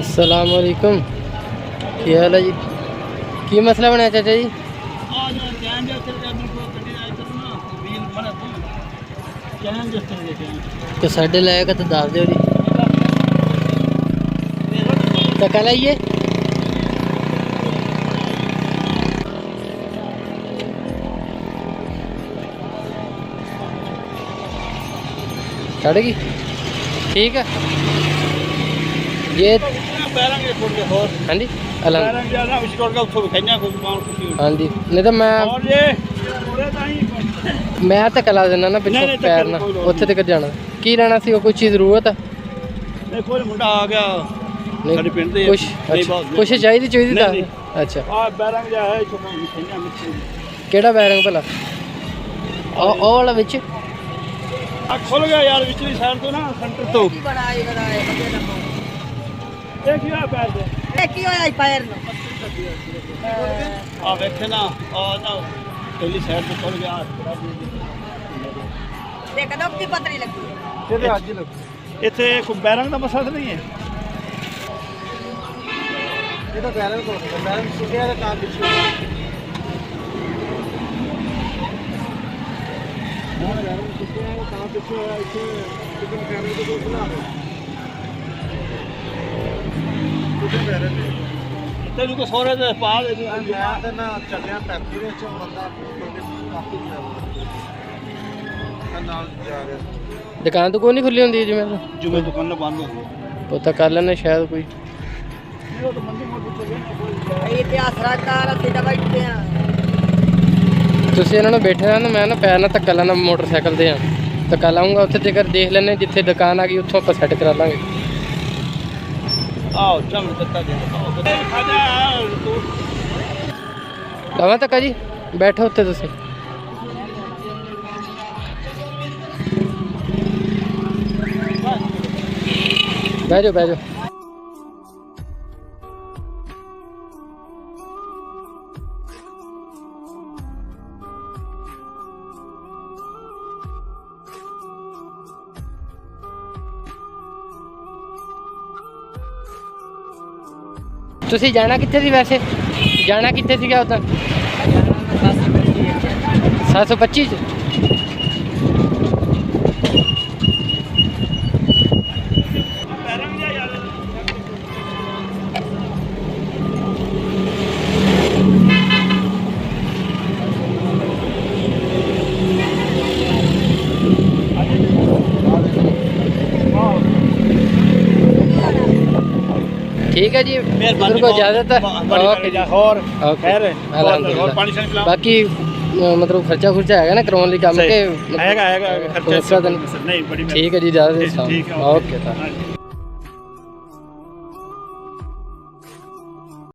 अस्सलाम वालेकुम। क्या हाल है जी? की मसला बनया चाचा जी? तो साढ़े लाएगा तो दस दो जी। तो कल आइए। चढ़ेगी ठीक है ये। हाँ जी हाँ जी नहीं तो मैं तो कला देना ना पिछले पैर ना उत्थे तक जाना की लेना सी कोई चीज़ जरूरत है कुछ चाहिए चाहिए। अच्छा केड़ा बैरंग भला ओ वाला विच खुल गया यार पिछली साइड तो ना सेंटर तो एक ही पैर दे एक ही होया पैर नो आ देखे ना ना पहली साइड तो खुल गया देख दो की पतली लगी तेरे आज ही लग इथे कोई बैरंग का मसला नहीं है ये तो बैरंग सुटिया का काम पिछले तेन को सोरे दे पा दे मैं ना चलिया फैक्ट्री ਵਿੱਚ ਬੰਦਾ ਕਾਫੀ ਨਾਲ ਜਾ ਰਿਹਾ दुकान तो कोई नहीं खुली होंदी जिवें ਜਿਵੇਂ ਦੁਕਾਨਾਂ ਬੰਦ ਹੋ ਗਈ पता कर लेना शायद कोई ਇਹ ਤਾਂ ਮੰਦੀ ਮੋੜ ਵਿੱਚ ਇਹ ਤੇ ਆਸਰਾ ਕਾਰ ਅਸੀਂ ਤਾਂ ਬੈਠੇ ਆ ਤੁਸੀਂ ਇਹਨਾਂ ਨੂੰ ਬੈਠੇ ਰਹਿਣਾ ਮੈਂ ਨਾ ਪੈਰ ਨਾਲ ਧੱਕਾ ਲੈਣਾ ਮੋਟਰਸਾਈਕਲ ਤੇ ਆ ਧੱਕਾ ਲਾਉਂਗਾ ਉੱਥੇ ਜੇਕਰ ਦੇਖ ਲੈਣੇ ਜਿੱਥੇ ਦੁਕਾਨ ਆ ਗਈ ਉੱਥੋਂ ਆਪਾਂ ਸੈੱਟ ਕਰਾ ਲਾਂਗੇ। ਆਓ ਚਮੜ ਦਿੱਤਾ ਦੇ ਖਾਦਾ ਲਾਵਾਂ ਧੱਕਾ ਜੀ ਬੈਠੋ ਉੱਥੇ ਤੁਸੀਂ ਬਹਿ ਜਾਓ ਬਹਿ ਜਾਓ। ਤੁਸੀਂ ਜਾਣਾ ਕਿੱਥੇ ਸੀ ਵੈਸੇ ਜਾਣਾ ਕਿੱਥੇ ਸੀਗਾ ਉਦੋਂ 725 ਚ ठीक है जी मेरे को इजाज़त है और खैर अल्हम्दुलिल्लाह बाकी मतलब खर्चा खुर्चा है ना करवाने काम के खर्चा नहीं बड़ी ठीक है जी इजाज़त ओके।